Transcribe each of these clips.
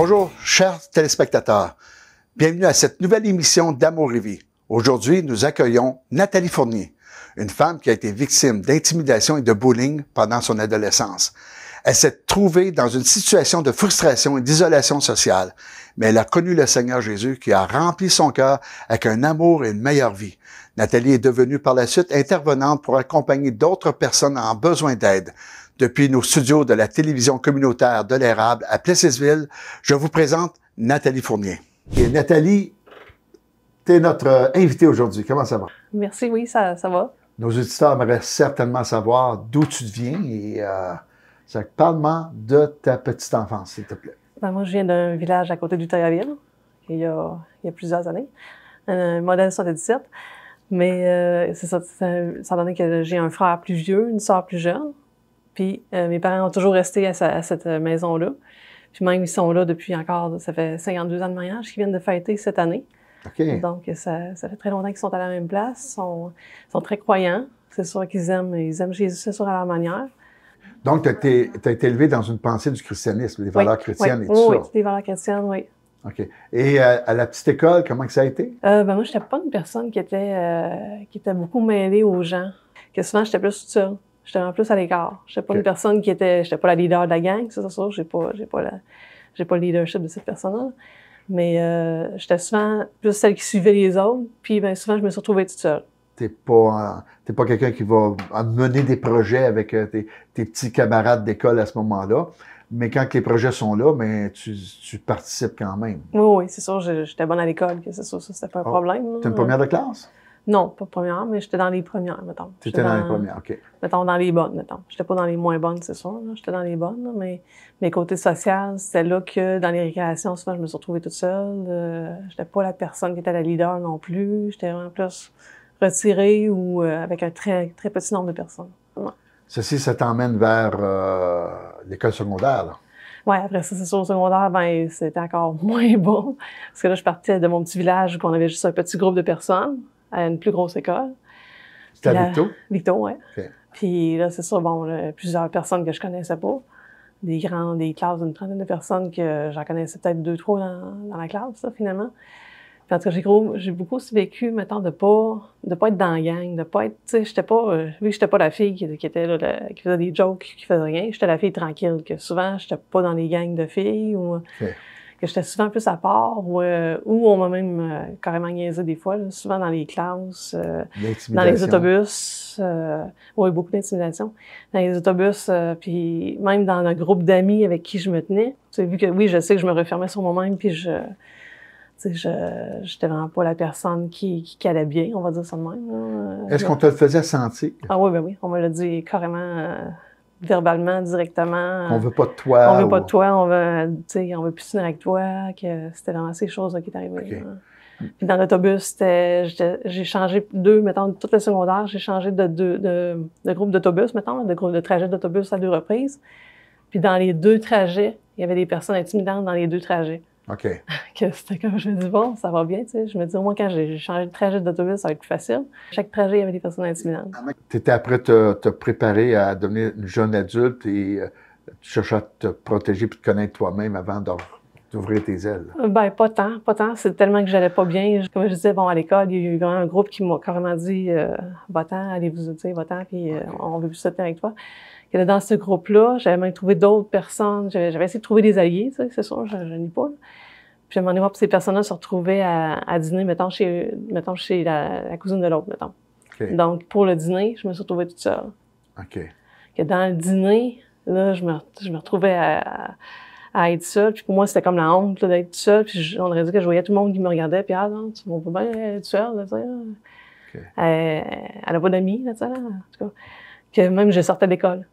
Bonjour, chers téléspectateurs. Bienvenue à cette nouvelle émission d'Amour et Vie. Aujourd'hui, nous accueillons Nathalie Fournier, une femme qui a été victime d'intimidation et de bullying pendant son adolescence. Elle s'est trouvée dans une situation de frustration et d'isolation sociale, mais elle a connu le Seigneur Jésus qui a rempli son cœur avec un amour et une meilleure vie. Nathalie est devenue par la suite intervenante pour accompagner d'autres personnes en besoin d'aide. Depuis nos studios de la télévision communautaire de l'Érable à Plessisville, je vous présente Nathalie Fournier. Et Nathalie, tu es notre invitée aujourd'hui. Comment ça va? Merci, oui, ça va. Nos auditeurs aimeraient certainement savoir d'où tu viens et parle-moi de ta petite enfance, s'il te plaît. Ben, moi, je viens d'un village à côté d'Utahiaville, il y a plusieurs années, un modèle 77. Mais c'est ça, ça donné que j'ai un frère plus vieux, une sœur plus jeune. Puis mes parents ont toujours resté à cette maison-là. Puis même, ils sont là depuis encore, ça fait 52 ans de mariage qu'ils viennent de fêter cette année. OK. Donc, ça fait très longtemps qu'ils sont à la même place, sont très croyants. C'est sûr qu'ils aiment Jésus, c'est sûr, à leur manière. Donc, tu as été élevé dans une pensée du christianisme, des valeurs chrétiennes et tout ça. Oui, des valeurs chrétiennes, oui. OK. Et à la petite école, comment que ça a été? Moi, j'étais pas une personne qui était beaucoup mêlée aux gens. Que souvent, j'étais plus toute seule. J'étais en plus à l'écart. J'étais pas une personne j'étais pas la leader de la gang, c'est sûr. J'ai pas le leadership de cette personne-là. Mais j'étais souvent plus celle qui suivait les autres. Puis bien souvent, je me suis retrouvée toute seule. T'es pas quelqu'un qui va mener des projets avec tes petits camarades d'école à ce moment-là. Mais quand les projets sont là, ben, tu participes quand même. Oui, c'est sûr. J'étais bonne à l'école, c'est sûr, ça, c'était pas un problème. T'es une première de classe? Non, pas première, mais j'étais dans les premières, mettons. Tu étais dans les premières, OK. Mettons, dans les bonnes, mettons. J'étais pas dans les moins bonnes, c'est sûr. J'étais dans les bonnes, là, mais côté social, c'était là que dans les récréations, souvent, je me suis retrouvée toute seule. J'étais pas la personne qui était la leader non plus. J'étais vraiment plus retirée ou avec un très, très petit nombre de personnes. Ouais. Ceci, ça t'emmène vers l'école secondaire, là? Oui, après ça, c'est sûr, au secondaire, ben c'était encore moins bon. Parce que là, je partais de mon petit village où on avait juste un petit groupe de personnes à une plus grosse école. C'était à Victo? Victo, oui. Okay. Puis là, c'est ça, bon, là, plusieurs personnes que je connaissais pas. Des classes d'une trentaine de personnes que j'en connaissais peut-être 2-3 dans la classe, ça, finalement. Puis en tout cas, j'ai beaucoup aussi vécu, mettons, de pas être dans la gang, de pas être, tu sais, j'étais pas la fille qui était là, qui faisait des jokes, qui faisait rien. J'étais la fille tranquille, que souvent, j'étais pas dans les gangs de filles ou que j'étais souvent plus à part ou on m'a même carrément niaisé des fois, là, souvent dans les classes, dans les autobus. Oui, beaucoup d'intimidation. Dans les autobus, puis même dans un groupe d'amis avec qui je me tenais. Tu sais, vu que, oui, je sais que je me refermais sur moi-même, puis j'étais vraiment pas la personne qui allait bien, on va dire ça de même. Est-ce qu'on te le faisait sentir? Ah oui, ben oui. On me l'a dit carrément, verbalement, directement. On veut pas de toi. On veut pas de toi, on veut plus finir avec toi, que c'était vraiment ces choses-là qui est arrivées. Okay. Puis dans l'autobus, j'ai changé toute le secondaire, j'ai changé de groupe d'autobus, mettons, de trajet d'autobus à 2 reprises. Puis dans les 2 trajets, il y avait des personnes intimidantes dans les 2 trajets. OK. Que c'était comme, je me dis, bon, ça va bien, tu sais. Je me dis, au moins, quand j'ai changé de trajet d'autobus, ça va être plus facile. Chaque trajet, il y avait des personnes intimidantes. Tu étais après te préparer à devenir une jeune adulte et tu cherchais à te protéger puis te connaître toi-même avant d'ouvrir tes ailes. Ben, pas tant. C'est tellement que j'allais pas bien. Comme je disais, bon, à l'école, il y a eu vraiment un groupe qui m'a carrément dit, va-t'en, allez-vous, tu sais, va-t'en, puis on veut plus se tenir avec toi. Et là, dans ce groupe-là, j'avais même trouvé d'autres personnes. J'avais essayé de trouver des alliés, tu sais, c'est sûr, je n'y pas. Puis à un moment donné, voir, ces personnes-là se retrouvaient à dîner, mettons, chez la cousine de l'autre, mettons. Okay. Donc, pour le dîner, je me suis retrouvée toute seule. OK. Que dans le dîner, là, je me retrouvais à être seule. Puis pour moi, c'était comme la honte là, d'être seule. Puis on aurait dit que je voyais tout le monde qui me regardait. Puis, ah non, tu vas pas bien être seule, là, tu sais. Okay. Elle a pas d'amis, là, tu sais, là, en tout cas. Que même, je sortais d'école.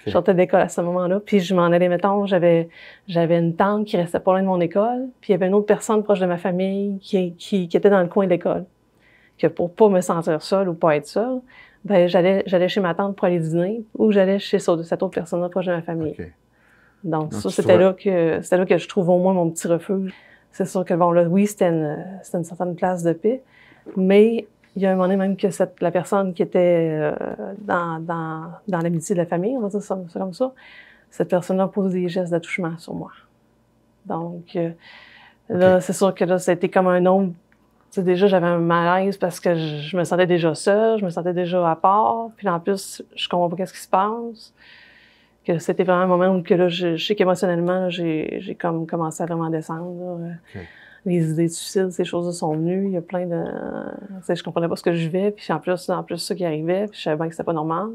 Je sortais d'école à ce moment-là, puis je m'en allais, mettons, j'avais une tante qui restait pas loin de mon école, puis il y avait une autre personne proche de ma famille qui était dans le coin de l'école. Que pour pas me sentir seule ou pas être seule, ben j'allais chez ma tante pour aller dîner, ou j'allais chez cette autre personne-là proche de ma famille. Okay. Donc ça, c'était là que je trouve au moins mon petit refuge. C'est sûr que, bon, là, oui, c'était une certaine place de paix, mais il y a un moment donné même que la personne qui était dans l'amitié de la famille, on va dire ça comme ça, cette personne-là pose des gestes d'attouchement sur moi. Donc, là, c'est sûr que là, ça a été comme un autre... Tu sais, déjà, j'avais un malaise parce que je me sentais déjà seule, je me sentais déjà à part. Puis en plus, je comprends pas qu'est-ce qui se passe. Que c'était vraiment un moment où que, là, je sais qu'émotionnellement, j'ai comme commencé à vraiment descendre. Là. Les idées de suicide, ces choses-là sont venues. Il y a plein de... Tu sais, je comprenais pas ce que je vivais. Puis en plus, ça qui arrivait. Puis je savais bien que c'était pas normal.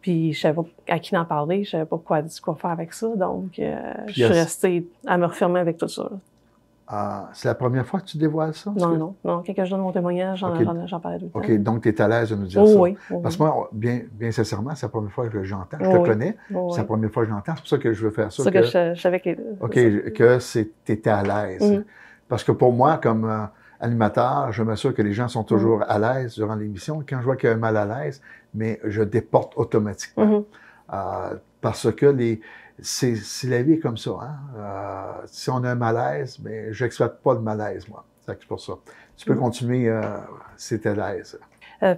Puis je savais pas à qui en parler. Je savais pas quoi faire avec ça. Donc, je suis restée à me refermer avec tout ça. Là. C'est la première fois que tu dévoiles ça? Non. Quand je donne mon témoignage, j'en parlais tout le temps. OK, donc tu es à l'aise de nous dire ça. Oui. Parce que moi, bien sincèrement, c'est la première fois que j'entends. Je te connais, c'est la première fois que j'entends. C'est pour ça que je veux faire ça. C'est ça que je savais que... OK, que tu étais à l'aise. Parce que pour moi, comme animateur, je m'assure que les gens sont toujours à l'aise durant l'émission. Quand je vois qu'il y a un mal à l'aise, mais je déporte automatiquement. Parce que c'est la vie comme ça. Hein? Si on a un malaise, mais je n'exploite pas le malaise, moi. C'est pour ça. Tu peux continuer, c'est à l'aise.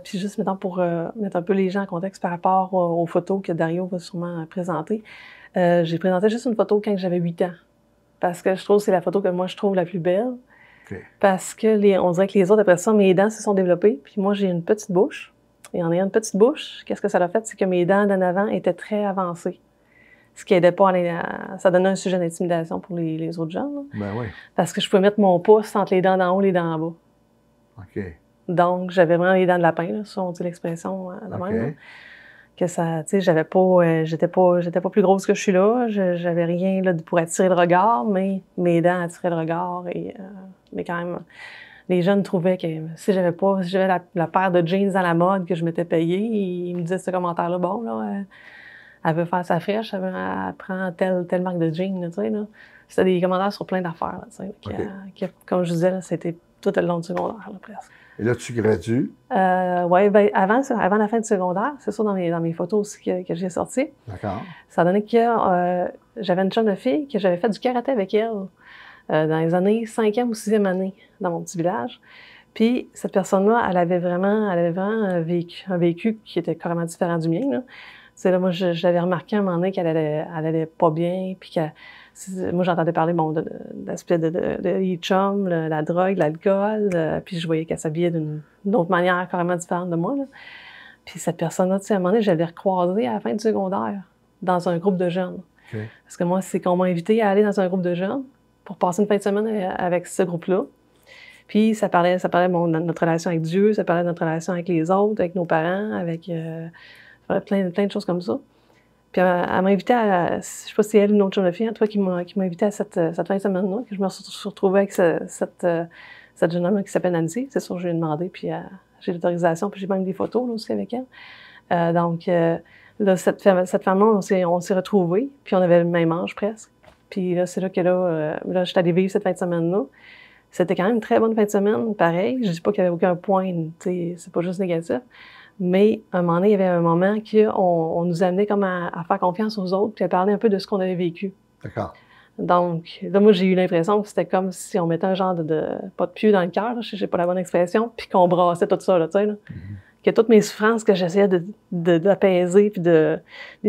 Puis juste maintenant, pour mettre un peu les gens en contexte par rapport aux photos que Dario va sûrement présenter, j'ai présenté juste une photo quand j'avais 8 ans. Parce que je trouve que c'est la photo que moi, je trouve la plus belle. Parce que on dirait que les autres, après ça, mes dents se sont développées. Puis moi, j'ai une petite bouche. Et en ayant une petite bouche, qu'est-ce que ça a fait? C'est que mes dents d'en avant étaient très avancées. Ce qui aidait pas ça donnait un sujet d'intimidation pour les autres gens. Là. Ben oui. Parce que je pouvais mettre mon pouce entre les dents d'en haut et les dents en bas. OK. Donc, j'avais vraiment les dents de lapin, là, ça, on dit l'expression de même. Là. Que ça, tu sais, j'étais pas plus grosse que je suis là. J'avais rien là, pour attirer le regard, mais mes dents attiraient le regard. Mais quand même, les jeunes trouvaient que si j'avais la paire de jeans à la mode que je m'étais payée, ils me disaient ce commentaire-là, bon, là, elle veut faire sa fraîche, elle prend telle marque de jeans, tu sais, là. C'était des commentaires sur plein d'affaires, tu sais. Comme je disais, c'était tout le long du secondaire, là, presque. Et là, tu gradues? Oui, ben, avant la fin du secondaire, c'est ça dans mes photos aussi que j'ai sorties. D'accord. Ça a donné que j'avais une jeune de fille que j'avais fait du karaté avec elle dans les années 5e ou 6e année dans mon petit village. Puis cette personne-là, elle avait vraiment un vécu qui était carrément différent du mien. Là. C'est là, moi, j'avais remarqué à un moment donné qu'elle allait pas bien, puis moi, j'entendais parler, bon, de l'aspect de e-chum, la drogue, l'alcool, puis je voyais qu'elle s'habillait d'une autre manière carrément différente de moi, là. Puis cette personne-là, tu sais, à un moment donné, je l'avais recroisée à la fin du secondaire, dans un groupe de jeunes. Parce que moi, c'est qu'on m'a invité à aller dans un groupe de jeunes pour passer une fin de semaine avec ce groupe-là. Puis ça parlait bon, de notre relation avec Dieu, ça parlait de notre relation avec les autres, avec nos parents, avec plein de choses comme ça. Puis elle m'a invité à, je sais pas si c'est elle ou une autre jeune fille, toi qui m'a invité à cette fin de semaine-là, que je me suis retrouvée avec cette jeune homme qui s'appelle Nancy. C'est sûr, je lui ai demandé, puis j'ai l'autorisation, puis j'ai même des photos là, aussi avec elle. Donc, là, cette femme-là, on s'est retrouvés, puis on avait le même âge presque. Puis là, c'est là que là, je suis allée vivre cette fin de semaine-là. C'était quand même une très bonne fin de semaine, pareil. Je dis pas qu'il n'y avait aucun point, tu sais, c'est pas juste négatif. Mais à un moment donné, il y avait un moment qu'on nous amenait comme à faire confiance aux autres puis à parler un peu de ce qu'on avait vécu. D'accord. Donc, là, moi, j'ai eu l'impression que c'était comme si on mettait un genre pas de pieu dans le cœur, je sais pas la bonne expression, puis qu'on brassait tout ça, là, tu sais, là. Que toutes mes souffrances que j'essayais d'apaiser puis de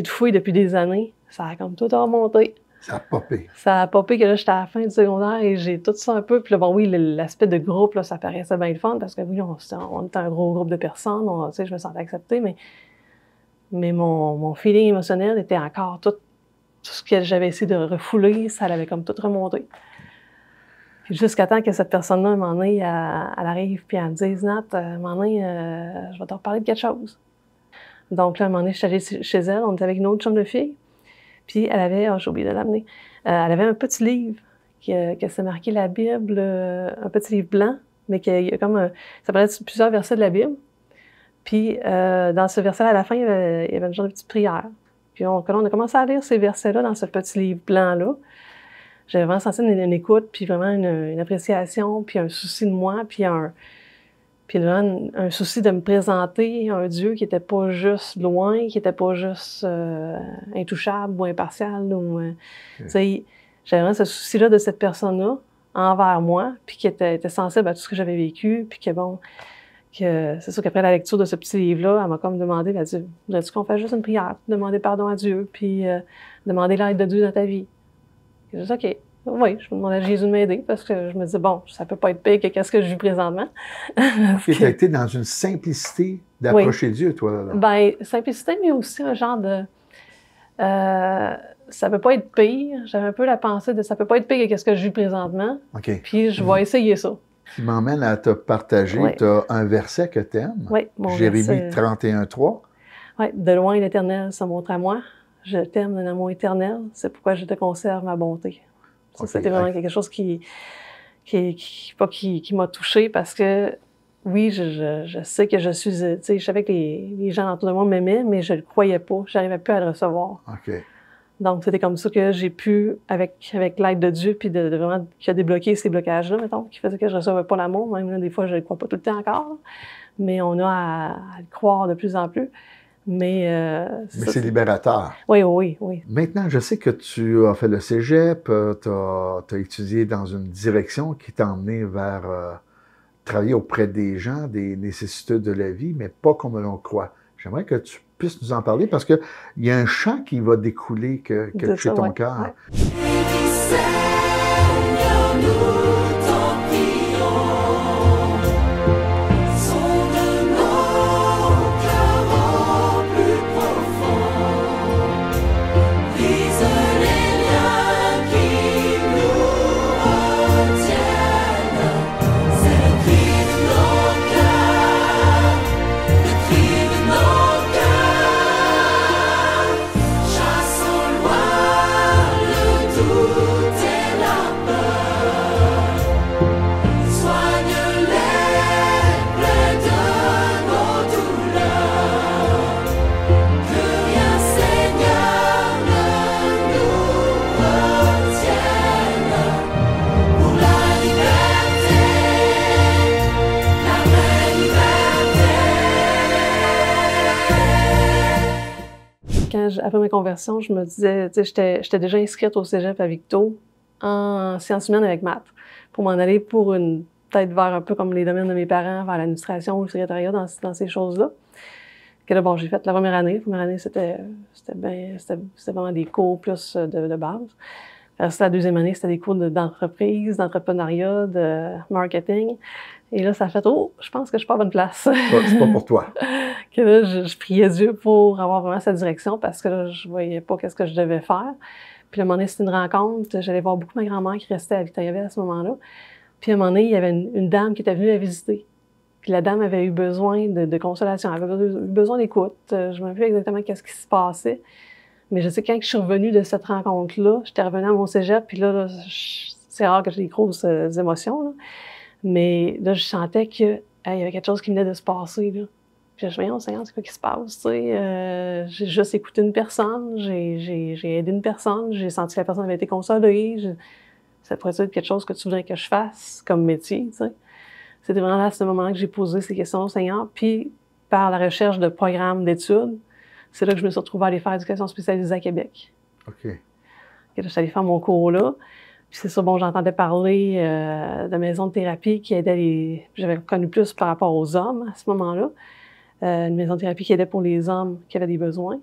fouiller depuis des années, ça a comme tout remonté. Ça a popé. Ça a popé que là, j'étais à la fin du secondaire et j'ai tout ça un peu. Puis là, bon, oui, l'aspect de groupe, là, ça paraissait bien le fun parce que oui, on était un gros groupe de personnes, tu sais, je me sentais acceptée, mais mon feeling émotionnel était encore tout ce que j'avais essayé de refouler, ça l'avait comme tout remonté. Puis jusqu'à temps que cette personne-là, à un moment donné, elle arrive puis elle me dise, Nat, à un moment donné, je vais te reparler de quelque chose. Donc là, à un moment donné, je suis allée chez elle, on était avec une autre chambre de fille. Puis elle avait, j'ai oublié de l'amener, elle avait un petit livre que c'est marqué la Bible, un petit livre blanc, mais qui a comme ça parlait de plusieurs versets de la Bible. Puis dans ce verset-là, à la fin, il y avait une genre de petite prière. Puis on a commencé à lire ces versets-là dans ce petit livre blanc-là. J'avais vraiment senti une écoute, puis vraiment une appréciation, puis un souci de moi, puis vraiment un souci de me présenter un Dieu qui n'était pas juste loin, qui n'était pas juste intouchable ou impartial. Tu sais, j'avais vraiment ce souci-là de cette personne-là envers moi, puis qui était sensible à tout ce que j'avais vécu, puis que bon, c'est sûr qu'après la lecture de ce petit livre-là, elle m'a comme demandé, elle a dit, voudrais-tu qu'on fasse juste une prière, demander pardon à Dieu, puis demander l'aide de Dieu dans ta vie. J'ai dit, OK, Oui, je me demandais à Jésus de m'aider parce que je me disais, bon, ça peut pas être pire que qu'est-ce que je vis présentement. Tu as été dans une simplicité d'approcher Dieu, toi, là. Bien, simplicité, mais aussi un genre de... ça peut pas être pire. J'avais un peu la pensée de ça peut pas être pire que qu'est-ce que je vis présentement. OK. Puis je vais essayer ça. Qui m'emmène à te partager, tu as un verset que tu aimes. Oui, mon Jérémie verset. 31:3. Oui, de loin l'Éternel se montre à moi. Je t'aime d'un amour éternel. C'est pourquoi je te conserve ma bonté. Ça, c'était vraiment quelque chose qui m'a touchée parce que, oui, je sais que je suis... Tu sais, je savais que les gens autour de moi m'aimaient, mais je ne le croyais pas. Je n'arrivais plus à le recevoir. OK. Donc, c'était comme ça que j'ai pu, avec l'aide de Dieu, puis de vraiment, qui a débloqué ces blocages-là, mettons, qui faisait que je ne recevais pas l'amour. Même là, des fois, je ne le crois pas tout le temps encore. Là. Mais on a à le croire de plus en plus. Mais c'est libérateur. Oui, oui, oui. Maintenant, je sais que tu as fait le cégep, tu as étudié dans une direction qui t'a emmené vers travailler auprès des gens, des nécessiteux de la vie, mais pas comme l'on croit. J'aimerais que tu puisses nous en parler parce qu'il y a un chant qui va découler que tu es ton cœur. Ouais. Après ma conversion, je me disais, tu sais, j'étais déjà inscrite au cégep à Victo en sciences humaines avec maths pour m'en aller pour peut-être vers un peu comme les domaines de mes parents, vers l'administration ou le secrétariat dans ces choses-là. Que là, bon, j'ai fait la première année. La première année, c'était vraiment des cours plus de base. Après, la deuxième année, c'était des cours d'entreprise, d'entrepreneuriat, de marketing. Et là, ça a fait, oh, je pense que je suis pas à bonne place. C'est pas pour toi. Que là, je priais Dieu pour avoir vraiment cette direction parce que là, je voyais pas qu'est-ce que je devais faire. Puis à un moment donné, c'était une rencontre. J'allais voir beaucoup ma grand-mère qui restait à Victoriaville à ce moment-là. Puis à un moment donné, il y avait une dame qui était venue la visiter. Puis la dame avait eu besoin de consolation, elle avait eu besoin d'écoute. Je ne me rappelle plus exactement qu'est-ce qui se passait. Mais je sais que quand je suis revenue de cette rencontre-là, j'étais revenue à mon cégep, puis là c'est rare que j'ai des grosses émotions, là. Mais là, je sentais qu'il y avait quelque chose qui venait de se passer, là. Puis je me suis dit, voyons, Seigneur, c'est quoi qui se passe, tu sais? J'ai juste écouté une personne, j'ai aidé une personne, j'ai senti que la personne avait été consolée. Ça pourrait être quelque chose que tu voudrais que je fasse comme métier, tu sais? C'était vraiment à ce moment-là que j'ai posé ces questions au Seigneur. Puis, par la recherche de programmes d'études, c'est là que je me suis retrouvée à aller faire éducation spécialisée à Québec. OK. Et là, je suis allée faire mon cours là. Puis c'est ça, bon, j'entendais parler de maisons de thérapie qui aidaient les... J'avais connu plus par rapport aux hommes à ce moment-là. Une maison de thérapie qui aidait pour les hommes qui avaient des besoins.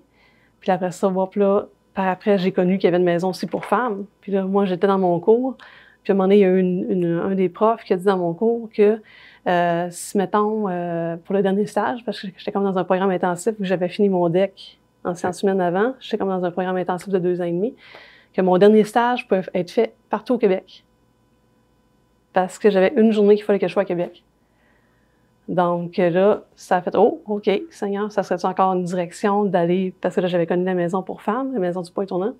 Puis après ça, là, par après, j'ai connu qu'il y avait une maison aussi pour femmes. Puis là, moi, j'étais dans mon cours. Puis à un moment donné, il y a eu un des profs qui a dit dans mon cours que si, mettons, pour le dernier stage, parce que j'étais comme dans un programme intensif, où j'avais fini mon DEC en sciences humaines avant, j'étais comme dans un programme intensif de 2 ans et demi, que mon dernier stage pouvait être fait partout au Québec. Parce que j'avais une journée qu'il fallait que je sois à Québec. Donc là, ça a fait « Oh, OK, Seigneur, ça serait-tu encore une direction d'aller... » Parce que là, j'avais connu la maison pour femmes, la maison du poids tournant.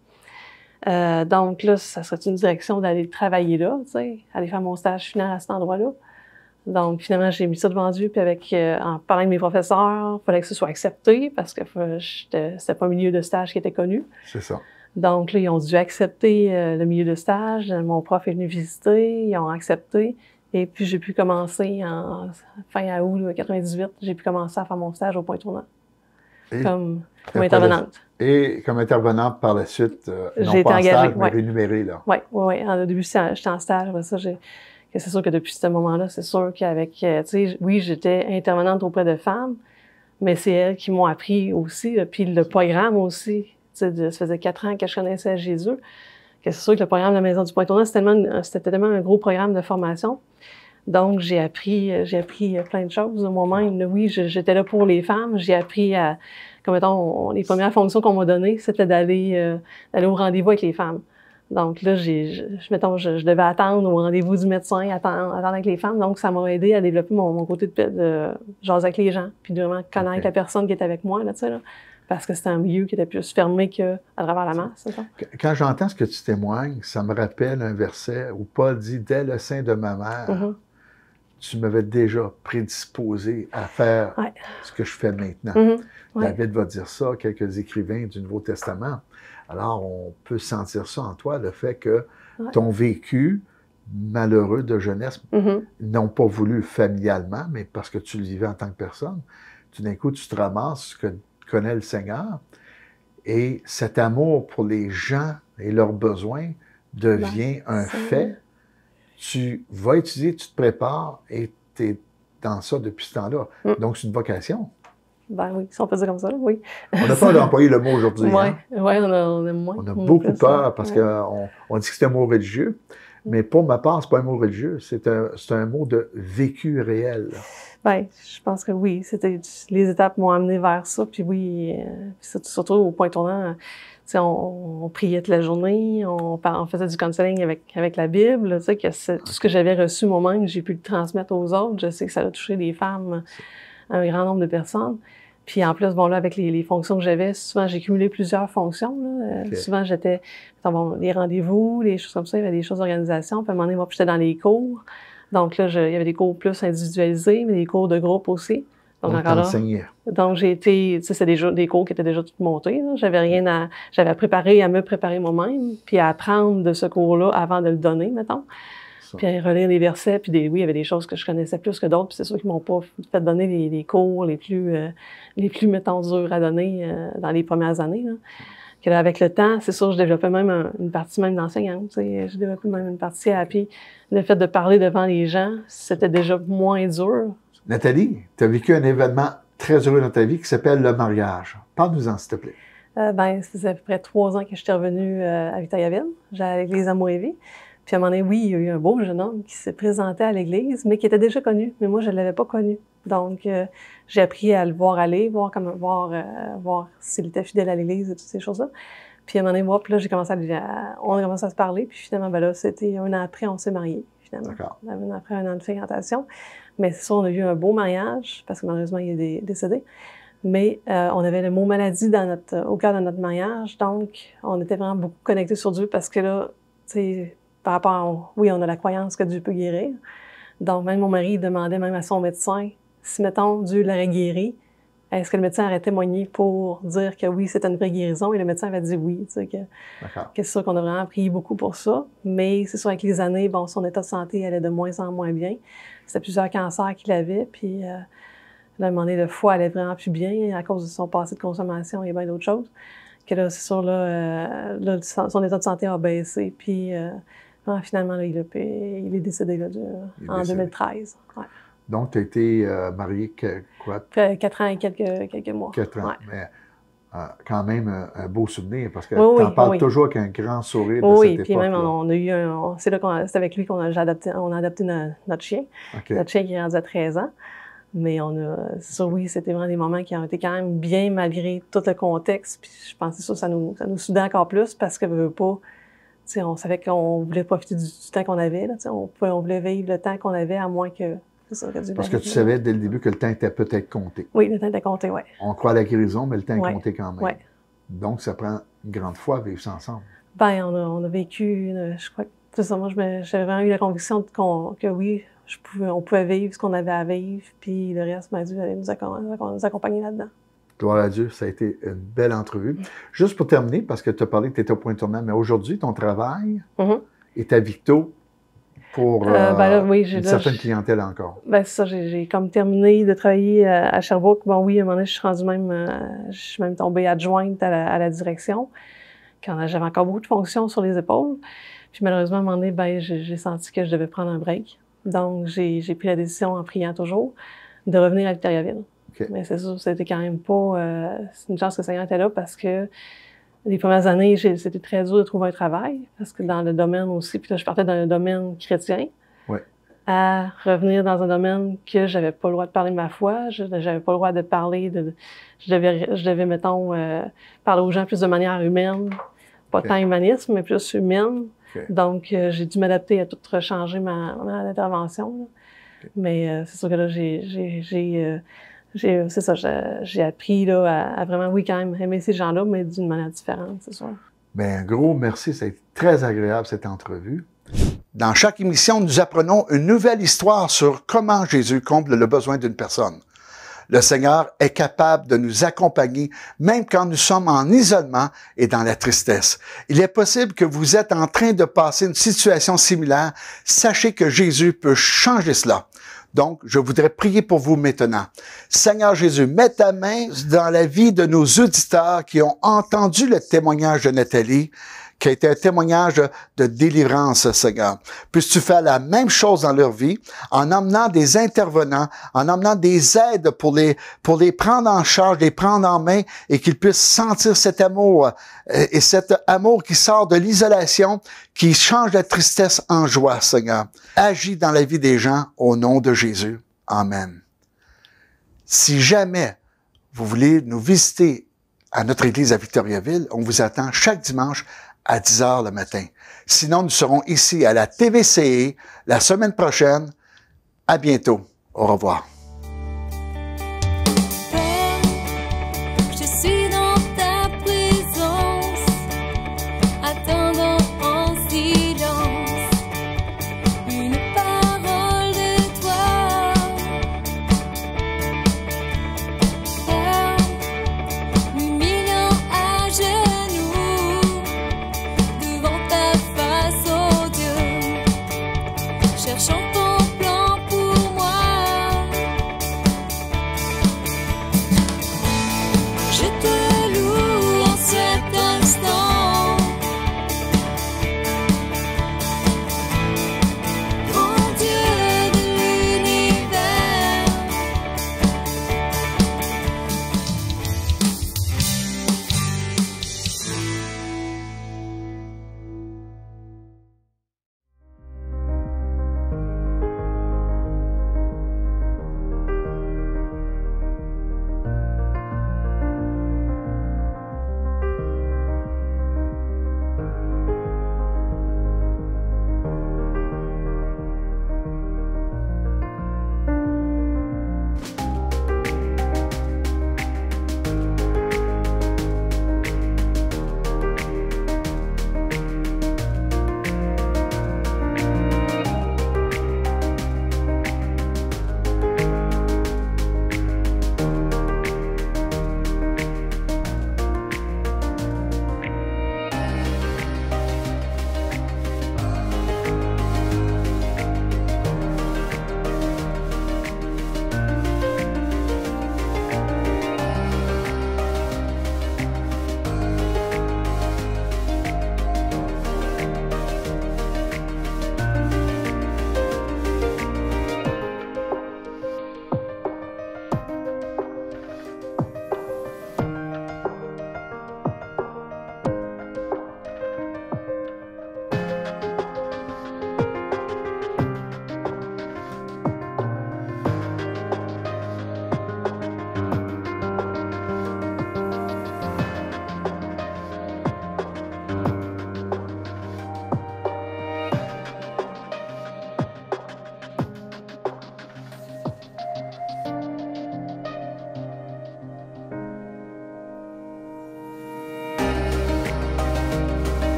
Donc là, ça serait une direction d'aller travailler là, tu sais, aller faire mon stage final à cet endroit-là. Donc finalement, j'ai mis ça devant Dieu, puis en parlant avec mes professeurs, il fallait que ce soit accepté parce que c'était pas un milieu de stage qui était connu. C'est ça. Donc là, ils ont dû accepter le milieu de stage. Mon prof est venu visiter, ils ont accepté. Et puis j'ai pu commencer en fin août 1998, j'ai pu commencer à faire mon stage au Point Tournant. Comme intervenante. Et comme intervenante par la suite, j'ai été engagée, stage, mais rémunérée, là. Oui. Au début, j'étais en stage. Après ça, c'est sûr que depuis ce moment-là, c'est sûr qu'avec, tu sais, oui, j'étais intervenante auprès de femmes, mais c'est elles qui m'ont appris aussi, puis le programme aussi. Tu sais, ça faisait 4 ans que je connaissais Jésus, c'est sûr que le programme de la Maison du Point-Tournant, c'était tellement un gros programme de formation. Donc, j'ai appris plein de choses moi-même. Oui, j'étais là pour les femmes. J'ai appris comme mettons, les premières fonctions qu'on m'a données, c'était d'aller au rendez-vous avec les femmes. Donc là, je devais attendre au rendez-vous du médecin, attendre avec les femmes. Donc, ça m'a aidé à développer mon côté de jaser avec les gens, puis de vraiment connaître la personne qui était avec moi, là, tu sais, là. Parce que c'était un milieu qui était plus fermé qu'à travers la masse. Quand j'entends ce que tu témoignes, ça me rappelle un verset où Paul dit « Dès le sein de ma mère, tu m'avais déjà prédisposé à faire ce que je fais maintenant. David va dire ça, quelques écrivains du Nouveau Testament. Alors, on peut sentir ça en toi, le fait que ton vécu malheureux de jeunesse, n'ont pas voulu familialement, mais parce que tu le vivais en tant que personne, tout d'un coup, tu te ramasses ce que connaît le Seigneur, et cet amour pour les gens et leurs besoins devient un fait. Tu vas étudier, tu te prépares, et tu es dans ça depuis ce temps-là. Donc, c'est une vocation. Ben oui, si on peut dire comme ça, oui. On n'a pas d'employer le mot aujourd'hui. Oui, hein? On a moins. On a beaucoup peur parce qu'on dit que c'est un mot religieux, mais pour ma part, c'est pas un mot religieux, c'est un mot de vécu réel. Bien, je pense que oui, les étapes m'ont amené vers ça, puis oui, surtout au point tournant, on priait toute la journée, on faisait du counseling avec la Bible, tu sais, que tout ce que j'avais reçu moi-même, j'ai pu le transmettre aux autres. Je sais que ça a touché des femmes, un grand nombre de personnes. Puis en plus, bon là, avec les fonctions que j'avais, souvent j'ai cumulé plusieurs fonctions. Là. Souvent j'étais les rendez-vous, les choses comme ça, il y avait des choses d'organisation. Puis à un moment donné, moi, j'étais dans les cours. Donc là, il y avait des cours plus individualisés, mais des cours de groupe aussi. Donc j'ai été, tu sais, c'est des cours qui étaient déjà tout montés. J'avais préparé à me préparer moi-même, puis à apprendre de ce cours-là avant de le donner, mettons. Puis à relire les versets, puis oui, il y avait des choses que je connaissais plus que d'autres, puis c'est sûr qu'ils m'ont pas fait donner les cours les plus, mettons, durs à donner dans les premières années. Là. Que là, avec le temps, c'est sûr, je développais même une partie même d'enseignante, tu sais, j'ai développé même une partie puis le fait de parler devant les gens, c'était déjà moins dur. Nathalie, tu as vécu un événement très heureux dans ta vie qui s'appelle le mariage. Parle-nous-en, s'il te plaît. Ça faisait à peu près 3 ans que j'étais revenue à Victoriaville. J'allais à l'église Amour-et-Vie. Puis à un moment donné, oui, il y a eu un beau jeune homme qui s'est présenté à l'église, mais qui était déjà connu. Mais moi, je ne l'avais pas connu. Donc, j'ai appris à le voir aller, voir s'il était fidèle à l'église et toutes ces choses-là. Puis à un moment donné, puis là, on a commencé à se parler. Puis finalement, ben là, c'était 1 an après, on s'est mariés, finalement. D'accord. Après 1 an de fréquentation. Mais c'est ça, on a eu un beau mariage, parce que malheureusement, il est décédé. Mais on avait le mot maladie au cœur de notre mariage. Donc, on était vraiment beaucoup connectés sur Dieu, parce que là, tu sais, par rapport oui, on a la croyance que Dieu peut guérir. Donc, même mon mari demandait même à son médecin, si, mettons, Dieu l'aurait guéri, est-ce que le médecin aurait témoigné pour dire que oui, c'était une vraie guérison? Et le médecin avait dit oui. Tu sais, que c'est sûr qu'on a vraiment prié beaucoup pour ça. Mais c'est sûr, avec les années, bon, son état de santé allait de moins en moins bien. C'était plusieurs cancers qu'il avait. Puis, là, à un moment donné, le foie allait vraiment plus bien à cause de son passé de consommation et bien d'autres choses. Que là, c'est sûr, là, son état de santé a baissé. Puis, finalement, là, il est décédé là, en 2013. Ouais. Donc, tu as été mariée quoi? 4 ans et quelques mois. 4 ans, mais quand même un beau souvenir, parce que tu en parles toujours avec un grand sourire de cette époque. Oui, puis même, on a eu c'est avec lui qu'on a adopté notre chien. Notre chien qui est rendu à 13 ans. Mais oui, c'était vraiment des moments qui ont été quand même bien malgré tout le contexte. Puis je pense que ça nous soudait encore plus, parce que on savait qu'on voulait profiter du temps qu'on avait. Là, on voulait vivre le temps qu'on avait, à moins que... Parce que tu savais dès le début que le temps était peut-être compté. Oui, le temps était compté, oui. On croit à la guérison, mais le temps est compté quand même. Ouais. Donc, ça prend une grande foi à vivre ça ensemble. Bien, on a vécu, je crois que, c'est ça, moi, j'avais vraiment eu la conviction que oui, on pouvait vivre ce qu'on avait à vivre, puis le reste, Dieu allait nous accompagner là-dedans. Gloire à Dieu, ça a été une belle entrevue. Juste pour terminer, parce que tu as parlé que tu étais au point tournant, mais aujourd'hui, ton travail est à Victo pour une certaine clientèle encore. Ben c'est ça, j'ai comme terminé de travailler à Sherbrooke. Bon oui, à un moment donné, je suis même tombée adjointe à la direction, quand j'avais encore beaucoup de fonctions sur les épaules. Puis malheureusement, à un moment donné, j'ai senti que je devais prendre un break. Donc, j'ai pris la décision, en priant toujours, de revenir à Victoriaville. Okay. Mais c'est sûr, c'était quand même pas... c'est une chance que le Seigneur était là, parce que les premières années, c'était très dur de trouver un travail, parce que dans le domaine aussi, puis là, je partais dans le domaine chrétien, Ouais. à revenir dans un domaine que j'avais pas le droit de parler de ma foi, j'avais pas le droit de parler je devais, mettons, parler aux gens plus de manière humaine, pas tant humaniste, mais plus humaine. Okay. Donc, j'ai dû m'adapter à tout changer ma intervention, là. Okay. Mais c'est sûr que là, c'est ça, j'ai appris là, à vraiment, oui, quand même, aimer ces gens-là, mais d'une manière différente, c'est sûr. Bien, un gros merci, ça a été très agréable cette entrevue. Dans chaque émission, nous apprenons une nouvelle histoire sur comment Jésus comble le besoin d'une personne. Le Seigneur est capable de nous accompagner même quand nous sommes en isolement et dans la tristesse. Il est possible que vous êtes en train de passer une situation similaire. Sachez que Jésus peut changer cela. Donc, je voudrais prier pour vous maintenant. Seigneur Jésus, mets ta main dans la vie de nos auditeurs qui ont entendu le témoignage de Nathalie, qui a été un témoignage de délivrance, Seigneur. Puisses-tu faire la même chose dans leur vie, en emmenant des intervenants, en emmenant des aides pour les prendre en charge, les prendre en main, et qu'ils puissent sentir cet amour, et cet amour qui sort de l'isolation, qui change la tristesse en joie, Seigneur. Agis dans la vie des gens au nom de Jésus. Amen. Si jamais vous voulez nous visiter à notre église à Victoriaville, on vous attend chaque dimanche à 10 h le matin. Sinon, nous serons ici à la TVCE la semaine prochaine. À bientôt. Au revoir.